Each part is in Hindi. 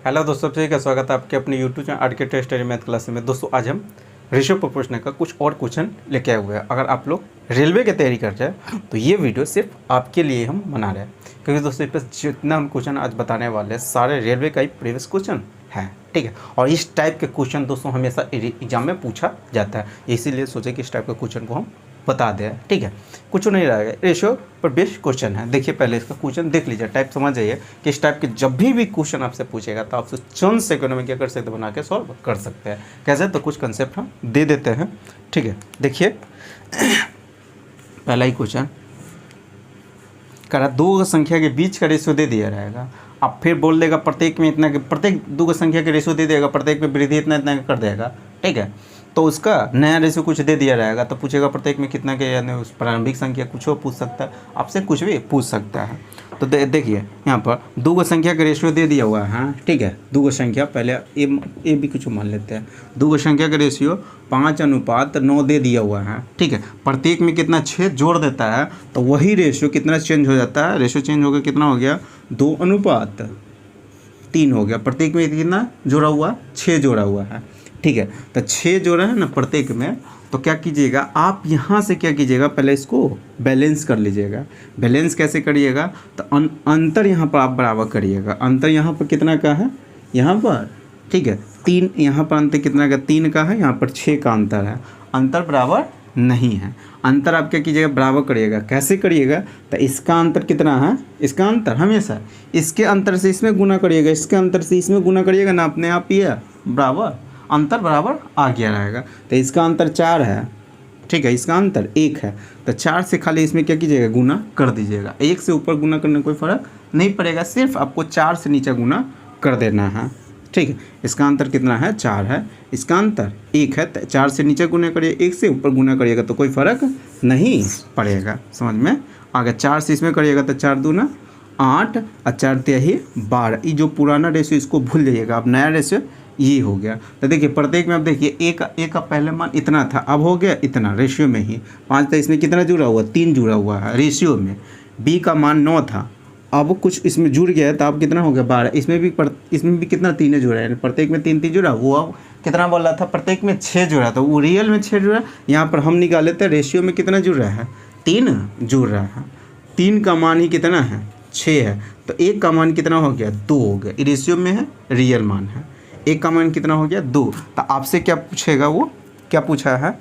हेलो दोस्तों, सभी का स्वागत है आपके अपने यूट्यूब चैनल आर के टेस्ट स्टडी मैथ क्लास में। दोस्तों आज हम रेशियो प्रोपोर्शनल का कुछ और क्वेश्चन लेके आए हुए हैं। अगर आप लोग रेलवे की तैयारी कर रहे हैं तो ये वीडियो सिर्फ आपके लिए हम बना रहे हैं, क्योंकि दोस्तों इस पर जितना हम क्वेश्चन आज बताने वाले हैं सारे रेलवे का ही प्रीवियस क्वेश्चन है, ठीक है। और इस टाइप के क्वेश्चन दोस्तों हमेशा एग्जाम में पूछा जाता है, इसीलिए सोचे कि इस टाइप के क्वेश्चन को हम बता दें, ठीक है। कुछ नहीं रहेगा, रेशियो पर बेस्ड क्वेश्चन है। देखिए पहले इसका क्वेश्चन देख लीजिए, टाइप समझ जाइए कि इस टाइप के जब भी क्वेश्चन आपसे पूछेगा तो आपसे चंद सेकंड में क्या कर सकते हैं, बना के सॉल्व कर सकते हैं। कैसे, तो कुछ कंसेप्ट हम दे देते हैं, ठीक है। देखिए पहला ही क्वेश्चन करा, दो संख्या के बीच का रेशियो दे दिया रहेगा। अब फिर बोल देगा प्रत्येक में इतना, प्रत्येक दो संख्या के रेशियो दे देगा, प्रत्येक में वृद्धि इतना इतना कर देगा, ठीक है। तो उसका नया रेशियो कुछ दे दिया रहेगा तो पूछेगा प्रत्येक में कितना के, यानी उस प्रारंभिक संख्या कुछ हो पूछ सकता है, आपसे कुछ भी पूछ सकता है। तो देखिए यहाँ पर दो संख्या का रेशियो दे दिया हुआ है, ठीक है। दो संख्या पहले ए भी कुछ मान लेते हैं। दो संख्या का रेशियो 5:9 दे दिया हुआ है, ठीक है। प्रत्येक में कितना 6 जोड़ देता है तो वही रेशियो कितना चेंज हो जाता है, रेशियो चेंज होकर कितना हो गया 2:3 हो गया। प्रत्येक में कितना जोड़ा हुआ, 6 जोड़ा हुआ है, ठीक है। तो 6 जोड़ा है ना प्रत्येक में, तो क्या कीजिएगा आप यहाँ से क्या कीजिएगा, पहले इसको बैलेंस कर लीजिएगा। बैलेंस कैसे करिएगा, तो अंतर यहाँ पर आप बराबर करिएगा। अंतर यहाँ पर कितना का है, यहाँ पर, ठीक है 3, यहाँ पर अंतर कितना का 3 का है, यहाँ पर 6 का अंतर है। अंतर बराबर नहीं है, अंतर आप क्या कीजिएगा बराबर करिएगा। कैसे करिएगा, तो इसका अंतर कितना है, इसका अंतर हमेशा इसके अंतर से इसमें गुना करिएगा, इसके अंतर से इसमें गुना करिएगा ना, अपने आप ही है बराबर, अंतर बराबर आ गया रहेगा। तो इसका अंतर 4 है, ठीक है, इसका अंतर 1 है, तो 4 से खाली इसमें क्या कीजिएगा गुना कर दीजिएगा। 1 से ऊपर गुना करने कोई फ़र्क नहीं पड़ेगा, सिर्फ आपको 4 से नीचे गुना कर देना है, ठीक है। इसका अंतर कितना है, 4 है, इसका अंतर 1 है, तो 4 से नीचे गुना करिए, 1 से ऊपर गुना करिएगा तो कोई फ़र्क नहीं पड़ेगा। समझ में आ गया। 4 से इसमें करिएगा तो 4 दूना 8 और 4 तिहाई 12। ये जो पुराना रेशियो इसको भूल जाइएगा, अब नया रेशियो ये हो गया। तो देखिए प्रत्येक में अब देखिए ए का पहले मान इतना था, अब हो गया इतना रेशियो में ही। 5 था, इसमें कितना जुड़ा हुआ, 3 जुड़ा हुआ है रेशियो में। बी का मान 9 था, अब कुछ इसमें जुड़ गया है तो अब कितना हो गया 12। इसमें भी कितना 3 जुड़ा है, प्रत्येक में 3 जुड़ा। वो अब कितना बोल रहा था, प्रत्येक में 6 जुड़ा, तो वो रियल में 6 जुड़ा। यहाँ पर हम निकाल लेते हैं रेशियो में कितना जुड़ रहा है, 3 जुड़ रहा है। 3 का मान ही कितना है, 6 है, तो 1 का मान कितना हो गया, 2 हो गया। रेशियो में है, रियल मान है। 1 का मान कितना हो गया, 2। तो आपसे क्या पूछेगा, वो क्या पूछा है,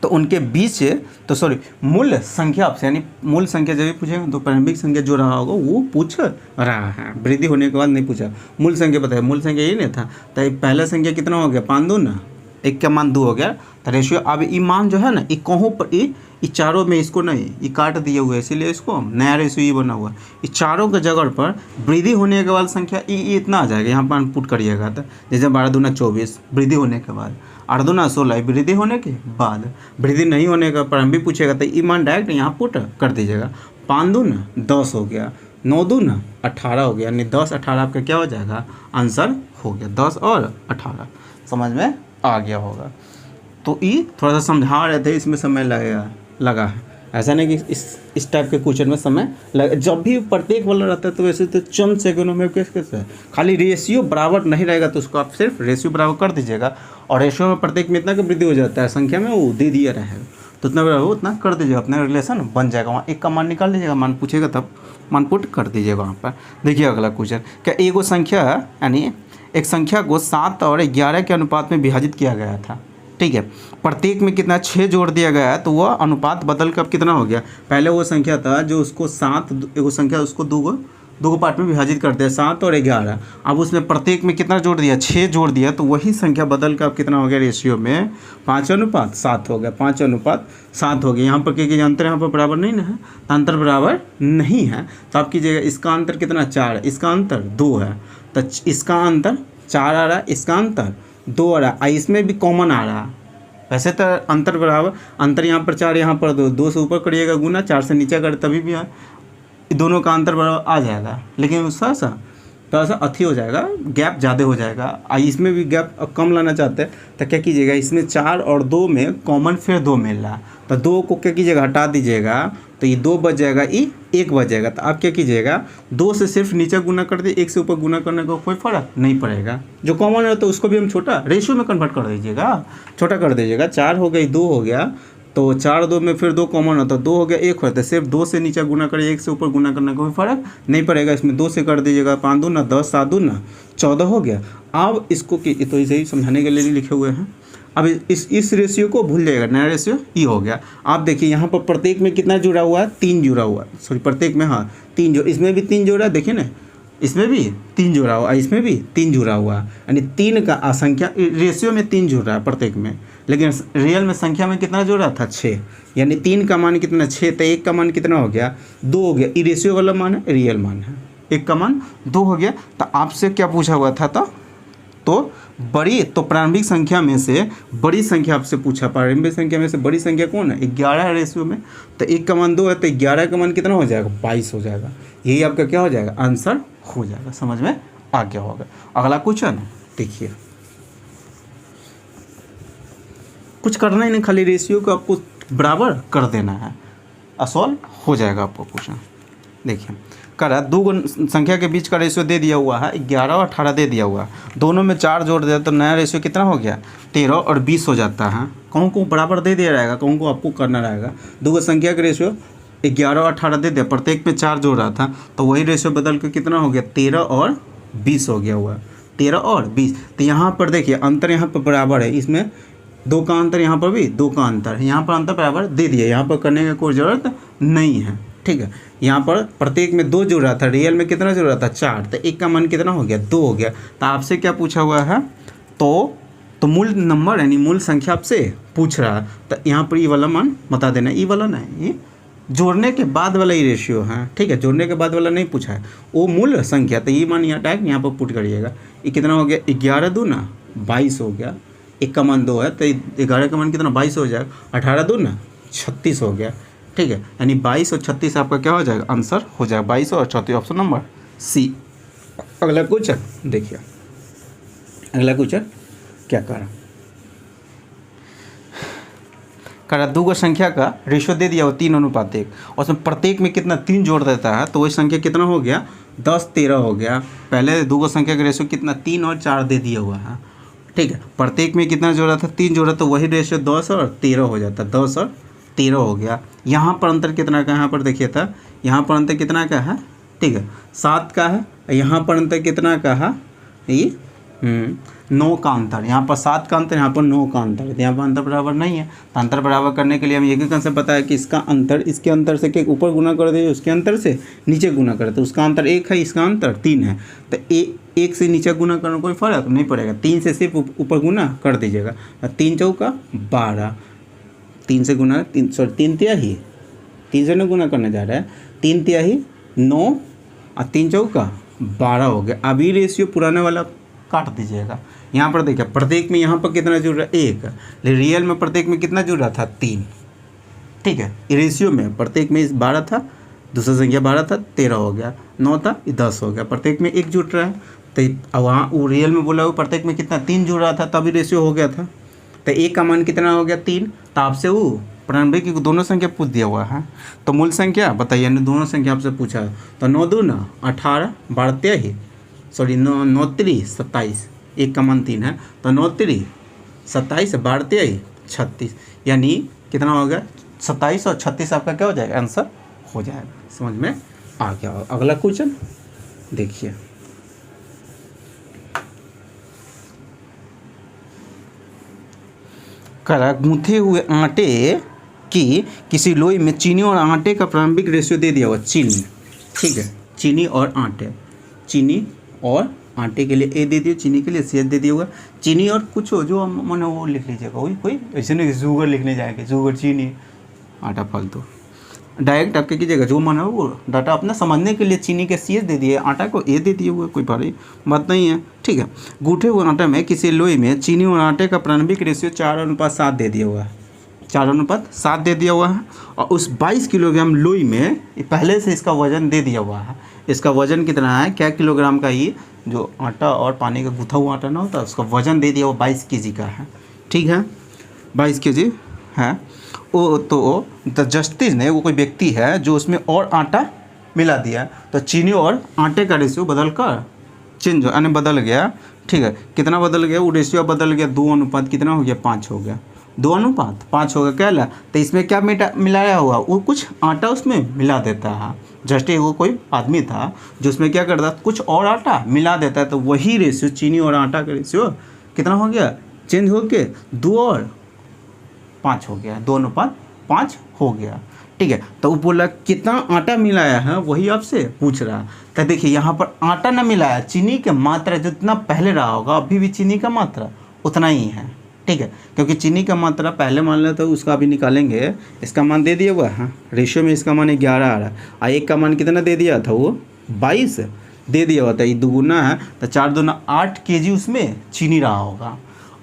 तो उनके बीच, तो सॉरी मूल संख्या आपसे, यानी मूल संख्या जब भी पूछेगा तो प्रारंभिक संख्या जो रहा होगा वो पूछ रहा है। वृद्धि होने के बाद नहीं पूछा, मूल संख्या बताया, मूल संख्या यही नहीं था। तो पहला संख्या कितना हो गया, 5 2 ना, 1 का मान 2 हो गया। तो रेशियो अब ये मान जो है ना, ये कहों पर ये चारों में इसको नहीं, ये काट दिए हुए, इसीलिए इसको नया रेशियो ये बना हुआ है। ये चारों के जगह पर वृद्धि होने के बाद संख्या ये इतना आ जाएगा, यहाँ पर पुट करिएगा। तो जैसे 12 दूना 24 वृद्धि होने के बाद, 8 दूना 16 वृद्धि होने के बाद, वृद्धि नहीं होने का प्रारंभिक पूछेगा तो ये मान डायरेक्ट यहाँ पुट कर दीजिएगा। 5 दूना 10 हो गया, 9 दूना 18 हो गया, यानी 10 18 आपका क्या हो जाएगा, आंसर हो गया 10 और 18। समझ में आ गया होगा। तो ये थोड़ा सा समझा रहे थे, इसमें समय लगा है, ऐसा नहीं कि इस टाइप के क्वेश्चन में समय लगा। जब भी प्रत्येक वाला रहता है तो वैसे तो चंद सेकंडों में कैसे खाली रेशियो बराबर नहीं रहेगा तो उसको आप सिर्फ रेशियो बराबर कर दीजिएगा। और रेशियो में प्रत्येक में इतना का वृद्धि हो जाता है, संख्या में वो दे दिया रहेगा तो उतना बराबर उतना कर दीजिएगा, अपना रिलेशन बन जाएगा। वहाँ 1 का मान निकाल लीजिएगा, मान पूछेगा तब मान पुट कर दीजिएगा वहाँ पर। देखिए अगला क्वेश्चन, क्या एगो संख्या यानी एक संख्या को 7 और 11 के अनुपात में विभाजित किया गया था, ठीक है। प्रत्येक में कितना 6 जोड़ दिया गया है, तो वह अनुपात बदल कर अब कितना हो गया। पहले वो संख्या था जो उसको 7, एगो संख्या उसको दो पार्ट में विभाजित करते हैं, 7 और 11। अब उसमें प्रत्येक में कितना जोड़ दिया, 6 जोड़ दिया, तो वही संख्या बदल कर अब कितना हो गया, रेशियो में 5:7 हो गया, 5:7 हो गया। यहाँ पर क्योंकि अंतर यहाँ पर बराबर नहीं ना है, तो अंतर बराबर नहीं है, तो आप कीजिएगा इसका अंतर कितना 4 है, इसका अंतर 2 है, तो इसका अंतर 4 आ रहा है, इसका अंतर 2 आ रहा है, इसमें भी कॉमन आ रहा है। वैसे तो अंतर बराबर, अंतर यहाँ पर 4 यहाँ पर 2 से ऊपर करिएगा गुना, 4 से नीचे कर तभी भी दोनों का अंतर बराबर आ जाएगा, लेकिन थोड़ा सा अथी हो जाएगा, गैप ज़्यादा हो जाएगा। इसमें भी गैप कम लाना चाहते हैं तो क्या कीजिएगा, इसमें 4 और 2 में कॉमन फिर 2 मिल रहा है, तो 2 को क्या कीजिएगा हटा दीजिएगा, तो तो ये 2 बच जाएगा, ये 1 बच जाएगा। तो आप क्या कीजिएगा, 2 से सिर्फ नीचे गुना कर दिए, 1 से ऊपर गुना करने का कोई फ़र्क नहीं पड़ेगा। जो कॉमन है तो उसको भी हम छोटा रेशियो में कन्वर्ट कर दीजिएगा, छोटा कर दीजिएगा। 4 हो गई, 2 हो गया, तो 4 2 में फिर 2 कॉमन होता है, 2 हो गया, 1 होता है। सिर्फ 2 से नीचे गुना करिए, 1 से ऊपर गुना करने का कोई फ़र्क नहीं पड़ेगा। इसमें 2 से कर दीजिएगा, 5 दूना 10, 7 दूना 14 हो गया। अब इसको तो इसे ही समझाने के लिए लिखे हुए हैं। अब इस रेशियो को भूल जाएगा, नया रेशियो ये हो गया। आप देखिए यहाँ पर प्रत्येक में कितना जुड़ा हुआ है, 3 जुड़ा हुआ है, सॉरी प्रत्येक में, हाँ 3 इसमें भी 3 जुड़ा है, देखिए ना, इसमें भी 3 जुड़ा हुआ है, इसमें भी 3 जुड़ा हुआ है, यानी 3 का संख्या रेशियो में 3 जुड़ रहा है प्रत्येक में, लेकिन रियल में संख्या में कितना जुड़ रहा था, 6। यानी 3 का मान कितना, 6, तो 1 का मान कितना हो गया, 2 हो गया। ये रेशियो वाला मान है, रियल मान है, 1 का मान 2 हो गया। तो आपसे क्या पूछा हुआ था, तो प्रारंभिक संख्या में से बड़ी संख्या आपसे पूछा, प्रारंभिक संख्या में से बड़ी संख्या कौन है, 11 रेशियो में। तो 1 का मान 2 है, तो 11 का मान कितना हो जाएगा, 22 हो जाएगा। यही आपका क्या हो जाएगा, आंसर हो जाएगा। समझ में आ गया होगा। अगला क्वेश्चन देखिए, कुछ करना ही नहीं, खाली रेशियो को आपको बराबर कर देना है, सॉल्व हो जाएगा आपको क्वेश्चन। देखिए कर रहा है, 2 संख्या के बीच का रेशियो दे दिया हुआ है, 11 और 18 दे दिया हुआ है, दोनों में 4 जोड़ दिया तो नया रेशियो कितना हो गया, 13 और 20 हो जाता है। कहूँ को बराबर दे दिया रहेगा, कहूँ को आपको करना रहेगा। 2 संख्या का रेशियो 11 और 18 दे दिया, प्रत्येक में 4 जोड़ रहा था, तो वही रेशियो बदल के कितना हो गया, 13 और 20 हो गया हुआ, 13 और 20। तो यहाँ पर देखिए अंतर यहाँ पर बराबर है, इसमें 2 का अंतर, यहाँ पर भी 2 का अंतर है, यहाँ पर अंतर बराबर दे दिया, यहाँ पर करने की कोई ज़रूरत नहीं है। ठीक है, यहाँ पर प्रत्येक में 2 जुड़ रहा था, रियल में कितना जुड़ रहा था, 4। तो 1 का मान कितना हो गया, 2 हो गया। तो आपसे क्या पूछा हुआ है, तो मूल नंबर यानी मूल संख्या आपसे पूछ रहा है, तो यहाँ पर ये वाला मान बता देना, ये वाला नहीं, ये जोड़ने के बाद वाला ही रेशियो है। ठीक है, जोड़ने के बाद वाला नहीं पूछा है, वो मूल संख्या। तो ये मान यहाँ टैग यहाँ पर पुट करिएगा। ये कितना हो गया, 11 दूना 22 हो गया, 1 का मान 2 है, तो 11 का मान कितना 22 हो जाएगा, 18 दूना 36 हो गया। ठीक है, यानी 22 और 36 आपका क्या हो जाएगा, आंसर हो जाएगा 22 और 36, ऑप्शन नंबर सी। अगला क्वेश्चन देखिए, अगला क्वेश्चन क्या करा, 2 संख्या का रेशियो दे दिया हो 3:1, और उसमें प्रत्येक में कितना 3 जोड़ देता है, तो वही संख्या कितना हो गया, 10 13 हो गया। पहले 2 संख्या का रेशियो कितना 3 और 4 दे दिया हुआ है। ठीक है, प्रत्येक में कितना जोड़ा था, 3 जोड़ा, तो वही रेशियो 10 और 13 हो जाता, 10 और 13 हो गया। यहाँ पर अंतर कितना का, यहाँ पर देखिए था, यहाँ पर अंतर कितना का है, ठीक है 7 का है, यहाँ पर अंतर कितना का है, ये 9 का अंतर, यहाँ पर 7 का अंतर, यहाँ पर 9 का अंतर, तो यहाँ पर अंतर बराबर नहीं है। तो अंतर बराबर करने के लिए हम एक ही कंसेप्ट पता है कि इसका अंतर इसके अंतर से के ऊपर गुना कर दे, उसके अंतर से नीचे गुना करे, तो उसका अंतर 1 है, इसका अंतर 3 है। तो 1 से नीचे गुना करना कोई फर्क नहीं पड़ेगा, 3 से सिर्फ ऊपर गुना कर दीजिएगा। 3 चौका 12, 3 से गुना 3 तिहाई, 3 से न गुना करने जा रहा है, 3 तिहाई 9 और 3 चौका 12 हो गया। अभी रेशियो पुराने वाला काट दीजिएगा। यहाँ पर देखिए प्रत्येक में यहाँ पर कितना जुड़ रहा है, 1, लेकिन रियल में प्रत्येक में कितना जुड़ रहा था, 3। ठीक है, रेशियो में प्रत्येक में 12 था, दूसरा संख्या 12 था, 13 हो गया, 9 था, 10 हो गया, प्रत्येक में 1 जुड़ रहा है। तो वहाँ वो रियल में बोला हुआ प्रत्येक में कितना 3 जुड़ रहा था, तभी रेशियो हो गया था। तो 1 का मान कितना हो गया, 3। तो आपसे वो प्रारंभिक की दोनों संख्या पूछ दिया हुआ है, तो मूल संख्या बताइए, दोनों संख्या आपसे पूछा है। तो 9 दूना 18, 12 तिहाई, सॉरी 9 3 27, 1 का मान 3 है, तो 9 3 27, 12 तिहाई 36, यानी कितना हो गया 27 और 36 आपका क्या हो जाएगा, आंसर हो जाएगा। समझ में आ गया। अगला क्वेश्चन देखिए, करा गूंथे हुए आटे की किसी लोई में चीनी और आटे का प्रारंभिक रेशियो दे दिया हुआ, चीनी। ठीक है, चीनी और आटे, चीनी और आटे के लिए ए दे दिया, चीनी के लिए सी दे दिया हुआ। चीनी और कुछ हो जो मैंने वो लिख लीजिएगा, वही कोई ऐसे नहीं शुगर लिखने जाएंगे, शुगर चीनी आटा फालतू, डायरेक्ट आपके कीजिएगा जो मन है वो डाटा अपना समझने के लिए। चीनी के सी दे दिए, आटा को ए दे दिए हुए, कोई भारी बात नहीं है। ठीक है, गूंथे हुए आटे में किसी लोई में चीनी और आटे का प्रारंभिक रेशियो 4:7 दे दिया हुआ है, 4:7 दे दिया हुआ है। और उस 22 किलोग्राम लोई में पहले से इसका वजन दे दिया हुआ है। इसका वजन कितना है, क्या किलोग्राम का, ये जो आटा और पानी का गूंथा हुआ आटा ना होता है उसका वजन दे दिया हुआ 22 kg का है। ठीक है, 22 kg है वो तो जस्टिस ने, वो कोई व्यक्ति है जो उसमें और आटा मिला दिया, तो चीनी और आटे का रेशियो बदल कर चेंज हो, यानी बदल गया। ठीक है, कितना बदल गया, वो रेशियो बदल गया, 2 अनुपात कितना हो गया, 5 हो गया, 2 अनुपात 5 हो गया। क्या ला, तो इसमें क्या मिलाया हुआ, वो कुछ आटा उसमें मिला देता है। जस्ट वो कोई आदमी था जो उसमें क्या करता, कुछ और आटा मिला देता है, तो वही रेशियो चीनी और आटा का रेशियो कितना हो गया, चेंज हो के 2 और 5 हो गया, 2 अनुपात 5 हो गया। ठीक है, तो वो बोला कितना आटा मिलाया है, वही आपसे पूछ रहा है। तो देखिए यहाँ पर आटा ना मिलाया, चीनी की मात्रा जितना पहले रहा होगा अभी भी चीनी का मात्रा उतना ही है। ठीक है, क्योंकि चीनी का मात्रा पहले मान लें तो उसका अभी निकालेंगे, इसका मान दे दिया हुआ है, रेशियो में इसका मान 11 आ रहा है, और एक का मान कितना दे दिया था, वो 22 दे दिया हुआ था। ये दुगुना है तो 4 दूना 8 kg उसमें चीनी रहा होगा,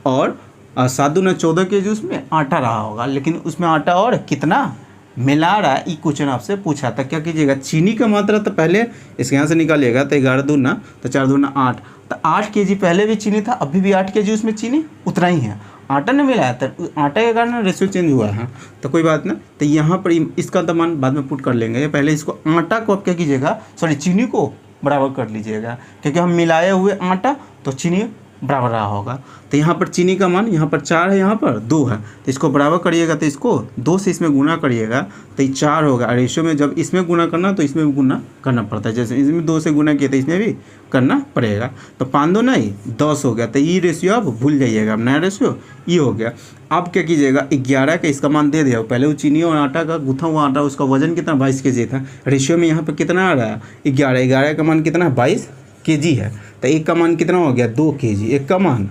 और 7 दूना 14 kg उसमें आटा रहा होगा। लेकिन उसमें आटा और कितना मिला रहा है, ये क्वेश्चन आपसे पूछा था। क्या कीजिएगा, चीनी का मात्रा तो पहले इसके यहाँ से निकालिएगा, तो 11 दूना तो 4 दूना 8, तो 8 kg पहले भी चीनी था, अभी भी 8 kg उसमें चीनी उतना ही है। आटा ने मिलाया तो आटा के कारण रेशियो चेंज हुआ है, तो कोई बात ना। तो यहाँ पर इसका तो मान बाद में पुट कर लेंगे, पहले इसको आटा को आप क्या कीजिएगा, सॉरी चीनी को बराबर कर लीजिएगा, क्योंकि हम मिलाए हुए आटा तो चीनी बराबर रहा होगा। तो यहाँ पर चीनी का मान यहाँ पर 4 है, यहाँ पर 2 है, तो इसको बराबर करिएगा, तो इसको 2 से इसमें गुना करिएगा तो ये 4 होगा। रेशियो में जब इसमें गुना करना तो इसमें भी गुना करना पड़ता है, जैसे इसमें 2 से गुना किया तो इसमें भी करना पड़ेगा। तो 5 2 नहीं 10 हो गया, तो ये रेशियो आप भूल जाइएगा, अब नया रेशियो ये हो गया। अब क्या कीजिएगा, 11 का इसका मान दे दिया, पहले वो चीनी और आटा का गूथा हुआ आटा, उसका वजन कितना 22 kg था, रेशियो में यहाँ पर कितना आ रहा है 11, 11 का मान कितना 22 kg है, तो एक का मान कितना हो गया 2 kg, एक का मान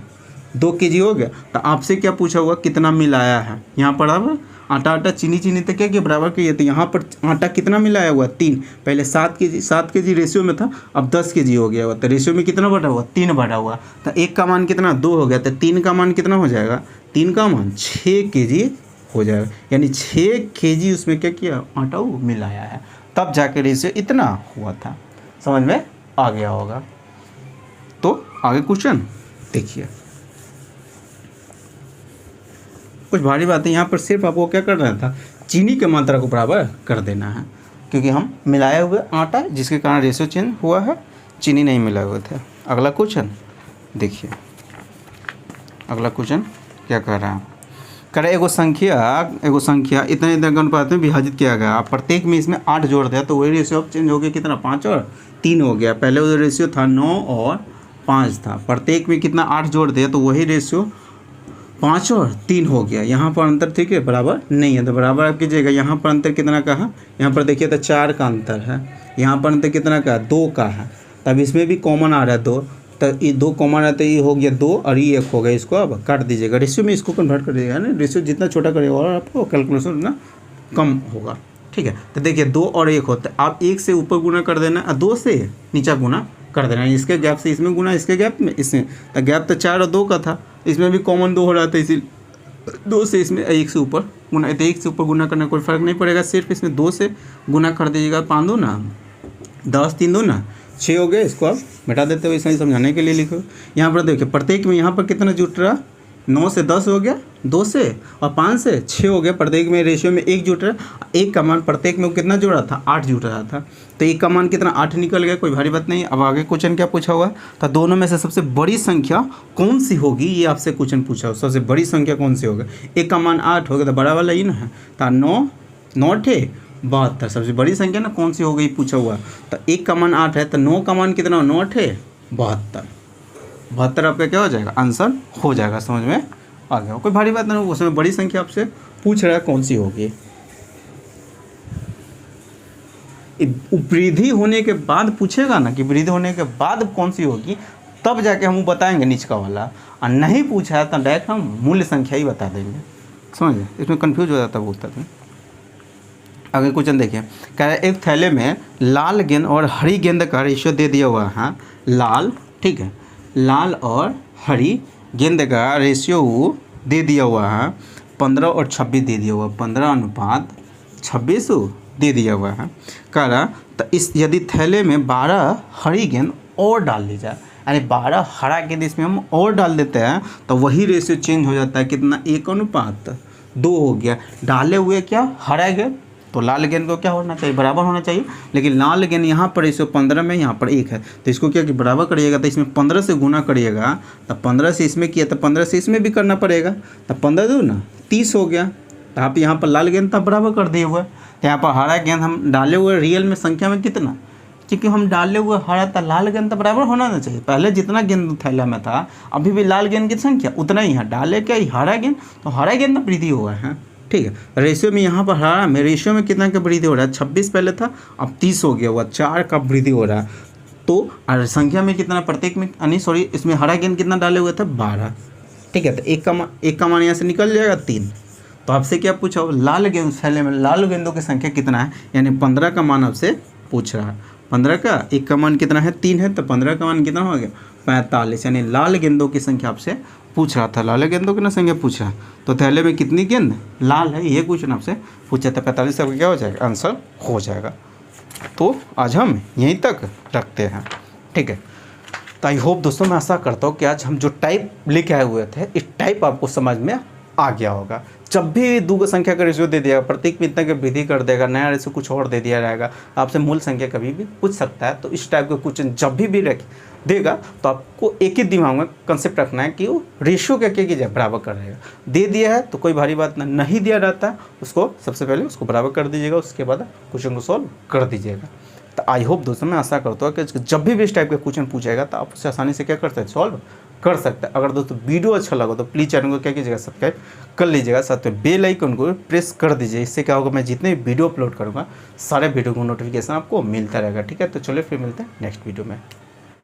2 kg हो गया। तो आपसे क्या पूछा हुआ, कितना मिलाया है, यहाँ पर अब आटा आटा चीनी चीनी तो क्या किया बराबर किया, तो यहाँ पर आटा कितना मिलाया हुआ 3, पहले 7 kg रेशियो में था, अब 10 kg हो गया हुआ, तो रेशियो में कितना बढ़ा हुआ 3 बढ़ा हुआ, तो एक का मान कितना 2 हो गया, तो 3 का मान कितना हो जाएगा, 3 का मान 6 kg हो जाएगा, यानी 6 kg उसमें क्या किया आटा वो मिलाया है, तब जाके रेशियो इतना हुआ था। समझ में आ गया होगा। तो आगे क्वेश्चन देखिए, कुछ भारी बात है यहाँ पर, सिर्फ आपको क्या करना था, चीनी की मात्रा को बराबर कर देना है, क्योंकि हम मिलाए हुए आटा जिसके कारण रेशियो चेंज हुआ है, चीनी नहीं मिलाए हुए थे। अगला क्वेश्चन देखिए, अगला क्वेश्चन क्या कह रहा है, कह रहा है एगो संख्या इतने इतने अनुपात में विभाजित किया गया, आप प्रत्येक में इसमें 8 जोड़ दिया, तो वही रेशियो अब चेंज हो गया, कितना 5 और 3 हो गया। पहले वो रेशियो था 9 और 5 था, प्रत्येक में कितना 8 जोड़ दिया, तो वही रेशियो 5 और 3 हो गया। यहाँ पर अंतर ठीक है बराबर नहीं है, तो बराबर आप कीजिएगा। यहाँ पर अंतर कितना का है, यहाँ पर देखिए तो 4 का अंतर है, यहाँ पर अंतर कितना का 2 का है, तब इसमें भी कॉमन आ रहा है 2, तो ये 2 कॉमन है, तो ये हो गया 2 और ये 1 हो गया, इसको अब काट दीजिएगा, रेशियो में इसको कन्वर्ट कर दीजिएगा ना, रेशियो जितना छोटा करेगा और आपको कैलकुलेशन ना कम होगा। ठीक है, तो देखिए 2 और 1 होता है, आप 1 से ऊपर गुना कर देना और 2 से नीचा गुना कर देना, इसके गैप से इसमें गुना, इसके गैप में इसमें, तो गैप तो 4 और 2 का था, इसमें भी कॉमन 2 हो रहा था, इसी 2 से इसमें 1 से ऊपर गुना, तो 1 से ऊपर गुना करना कोई फ़र्क नहीं पड़ेगा, सिर्फ इसमें 2 से गुना कर दीजिएगा। 5 2 ना 10, 3 2 ना 6 हो गए, इसको आप मिटा देते हो, ऐसा ही समझाने के लिए लिखो। यहाँ पर देखिए प्रत्येक में यहाँ पर कितना जुट रहा, 9 से 10 हो गया, 2 से और 5 से 6 हो गया, प्रत्येक में रेशियो में 1 जुट रहा, 1 का मान प्रत्येक में कितना जुड़ रहा था 8 जुट रहा था, तो 1 का मान कितना 8 निकल गया, कोई भारी बात नहीं। अब आगे क्वेश्चन क्या पूछा हुआ, तो दोनों में से सबसे बड़ी संख्या कौन सी होगी, ये आपसे क्वेश्चन पूछा हो, सबसे बड़ी संख्या कौन सी होगा। 1 का मान 8 हो गया, तो बड़ा वाला ही ना है, तो 9 9 ठे 72, सबसे बड़ी संख्या ना कौन सी हो गई पूछा हुआ। तो 1 का मान 8 है, तो 9 का मान कितना 9 ठे 72, 72 आपका क्या हो जाएगा आंसर हो जाएगा। समझ में आ गया, कोई भारी बात नहीं, उसमें बड़ी संख्या आपसे पूछ रहा है कौन सी होगी। वृद्धि होने के बाद पूछेगा ना कि वृद्धि होने के बाद कौन सी होगी, तब जाके हम बताएंगे निचका वाला, और नहीं पूछा है तो डायरेक्ट हम मूल्य संख्या ही बता देंगे। समझे, इसमें कंफ्यूज हो जाता है बहुत आदमी। आगे क्वेश्चन देखिए, कह रहा है एक थैले में लाल गेंद और हरी गेंद का रेशियो दे दिया हुआ है, लाल ठीक है, लाल और हरी गेंद का रेशियो दे दिया हुआ है 15 और 26 दे दिया हुआ, 15 अनुपात 26 दे दिया हुआ है। कह रहा तो इस यदि थैले में 12 हरी गेंद और डाल दी जाए, यानी 12 हरा गेंद इसमें हम और डाल देते हैं, तो वही रेशियो चेंज हो जाता है, कितना 1 अनुपात 2 हो गया। डाले हुए क्या हरा गेंद, तो लाल गेंद को क्या होना चाहिए, बराबर होना चाहिए। लेकिन लाल गेंद यहाँ पर 115 में, यहाँ पर 1 है, तो इसको क्या कि बराबर करिएगा, तो इसमें 15 से गुना करिएगा, तो 15 से इसमें किया तो 15 से इसमें भी करना पड़ेगा, तो 15 दो ना 30 हो गया। तो आप यहाँ पर लाल गेंद तब बराबर कर दिए हुए, तो यहाँ पर हरा गेंद हम डाले हुए रियल में संख्या में कितना, क्योंकि हम डाले हुए हरा था, लाल गेंद तो बराबर होना ना चाहिए। पहले जितना गेंद थैला में था अभी भी लाल गेंद की संख्या उतना ही है, डाले क्या हरा गेंद, तो हरा गेंद में वृद्धि हुआ है। ठीक है, रेशियो में यहाँ पर हरा में रेशियो में कितना का वृद्धि हो रहा है, 26 पहले था अब 30 हो गया हुआ, 4 का वृद्धि हो रहा है। तो और संख्या में कितना प्रत्येक में सॉरी इसमें हरा गेंद कितना डाले हुए थे 12। ठीक है, तो एक का मान यहाँ से निकल जाएगा 3। तो आपसे क्या पूछा, लाल गेंद थैले में लाल गेंदों की संख्या कितना है, यानी 15 का मान आपसे पूछ रहा है। 15 का एक का मान कितना है 3 है, तो 15 का मान कितना हो गया 45, यानी लाल गेंदों की संख्या आपसे पूछ रहा था, लाल गेंदों की ना संख्या पूछ रहा। तो थैले में कितनी गेंद लाल है ये क्वेश्चन आपसे पूछा था, 45 का क्या हो जाएगा आंसर हो जाएगा। तो आज हम यहीं तक रखते हैं। ठीक है, तो आई होप दोस्तों मैं आशा करता हूँ कि आज हम जो टाइप लेके आए हुए थे इस टाइप आपको समझ में आ गया होगा। जब भी दो संख्या का रेशियो दे दिया प्रत्येक में इतना की वृद्धि कर देगा, नया रेशियो कुछ और दे दिया रहेगा, आपसे मूल संख्या कभी भी पूछ सकता है। तो इस टाइप का क्वेश्चन जब भी देगा तो आपको एक ही दिमाग में कंसेप्ट रखना है कि वो रेशियो क्या कीजिए बराबर कर रहेगा। दे दिया है तो कोई भारी बात नहीं दिया रहता है, उसको सबसे पहले उसको बराबर कर दीजिएगा, उसके बाद क्वेश्चन को सॉल्व कर दीजिएगा। तो आई होप दोस्तों मैं आशा करता हूँ कि जब भी इस टाइप का क्वेश्चन पूछेगा तो आप उससे आसानी से क्या कर सकते हैं सॉल्व कर सकते हैं। अगर दोस्तों वीडियो अच्छा लगा तो प्लीज़ चैनल को क्या कीजिएगा सब्सक्राइब कर लीजिएगा, साथ में बेल आइकन को प्रेस कर दीजिए। इससे क्या होगा मैं जितने भी वीडियो अपलोड करूँगा सारे वीडियो को नोटिफिकेशन आपको मिलता रहेगा। ठीक है, तो चलिए फिर मिलते हैं नेक्स्ट वीडियो में।